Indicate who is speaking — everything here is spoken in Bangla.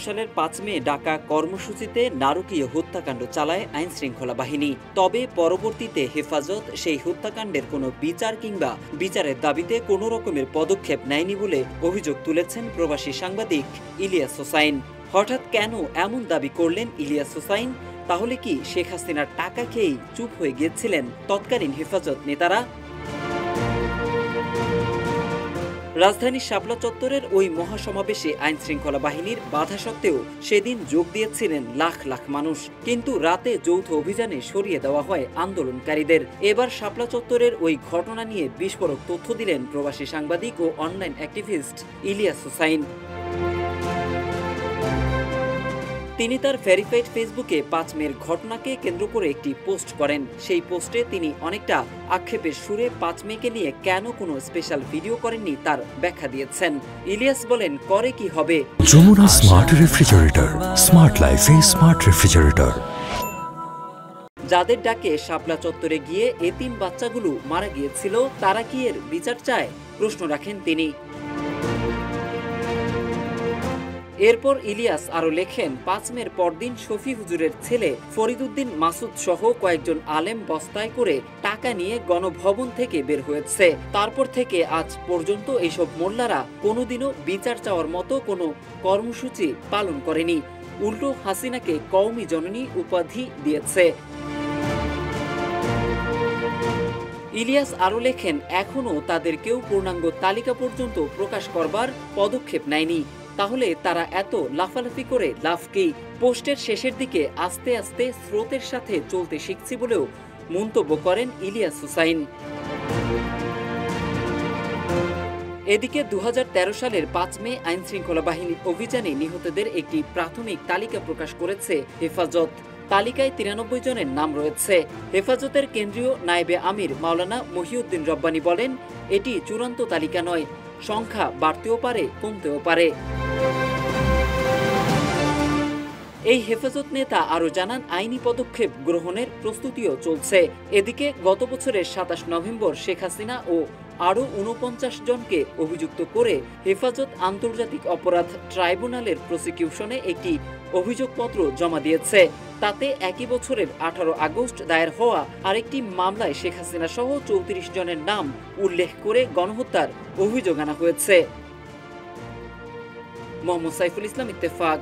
Speaker 1: সালের ৫ মে ঢাকা কর্মসূচিতে নারকীয় হত্যাকাণ্ড চালায় আইনশৃঙ্খলা বাহিনী। তবে পরবর্তীতে হেফাজত সেই হত্যাকাণ্ডের কোনো বিচার কিংবা বিচারের দাবিতে কোনো রকমের পদক্ষেপ নেয়নি বলে অভিযোগ তুলেছেন প্রবাসী সাংবাদিক ইলিয়াস হোসাইন। হঠাৎ কেন এমন দাবি করলেন ইলিয়াস হোসাইন? তাহলে কি শেখ হাসিনার টাকা খেয়েই চুপ হয়ে গিয়েছিলেন তৎকালীন হেফাজত নেতারা? রাজধানীর শাপলা চত্বরের ওই মহাসমাবেশে আইনশৃঙ্খলা বাহিনীর বাধা সত্ত্বেও সেদিন যোগ দিয়েছিলেন লাখ লাখ মানুষ। কিন্তু রাতে যৌথ অভিযানে সরিয়ে দেওয়া হয় আন্দোলনকারীদের। এবার শাপলা চত্বরের ওই ঘটনা নিয়ে বিস্ফোরক তথ্য দিলেন প্রবাসী সাংবাদিক ও অনলাইন অ্যাক্টিভিস্ট ইলিয়াস হোসাইন। তিনি তার ভেরিফাইড ফেসবুকে ৫ মের ঘটনাকে কেন্দ্র করে একটি পোস্ট করেন। সেই পোস্টে তিনি অনেকটা আক্ষেপের সুরে ৫ মেকে নিয়ে কেন কোনো স্পেশাল ভিডিও করেননি তার ব্যাখ্যা দিয়েছেন। ইলিয়াস বলেন, করে কি হবে?
Speaker 2: যমুনা স্মার্ট রেফ্রিজারেটর, স্মার্ট লাইফে স্মার্ট রেফ্রিজারেটর।
Speaker 1: যাদের ডাকে শাপলা চত্বরে গিয়ে এতিম বাচ্চাগুলো মারা গিয়েছিল, তারা কি এর বিচার চায়? প্রশ্ন রাখেন তিনি। এরপর ইলিয়াস আরো লেখেন, ৫ মের পরদিন শফি হুজুরের ছেলে ফরিদউদ্দিন মাসুদ সহ কয়েকজন আলেম বস্তায় করে টাকা নিয়ে গণভবন থেকে বের হয়েছে। তারপর থেকে আজ পর্যন্ত এইসব মোল্লারা কোনোদিনও বিচার চাওয়ার মতো কোনো কর্মসূচি পালন করেনি, উল্টো হাসিনাকে কওমি জননী উপাধি দিয়েছে। ইলিয়াস আরো লেখেন, এখনো তাদের কেউ পূর্ণাঙ্গ তালিকা পর্যন্ত প্রকাশ করবার পদক্ষেপ নেয়নি। তাহলে তারা এত লাফালাফি করে লাভ কি? পোস্টের শেষের দিকে আস্তে আস্তে স্রোতের সাথে চলতে শিখছি বলেও মন্তব্য করেন ইলিয়াস হোসাইন। এদিকে ২০১৩ সালের ৫ মে আইনশৃঙ্খলা বাহিনীর অভিযানে নিহতদের একটি প্রাথমিক তালিকা প্রকাশ করেছে হেফাজত। তালিকায় ৯৩ জনের নাম রয়েছে। হেফাজতের কেন্দ্রীয় নায়েবে আমির মাওলানা মহিউদ্দিন রব্বানী বলেন, এটি চূড়ান্ত তালিকা নয়, সংখ্যা বাড়তেও পারে, কমতেও পারে। এই হেফাজত নেতা আরো জানান, আইনি পদক্ষেপ গ্রহণের প্রস্তুতিও চলছে। এদিকে গত বছরের ২৭ নভেম্বর শেখ হাসিনা ও আরও ৪৯ জনকে অভিযুক্ত করে হেফাজত আন্তর্জাতিক অপরাধ ট্রাইব্যুনালের প্রসিকিউশনে একটি অভিযোগপত্র জমা দিয়েছে। তাতে একই বছরের ১৮ আগস্ট দায়ের হওয়া আরেকটি মামলায় শেখ হাসিনা সহ ৩৪ জনের নাম উল্লেখ করে গণহত্যার অভিযোগ আনা হয়েছে। মোহাম্মদ সাইফুল ইসলাম, ইত্তেফাক।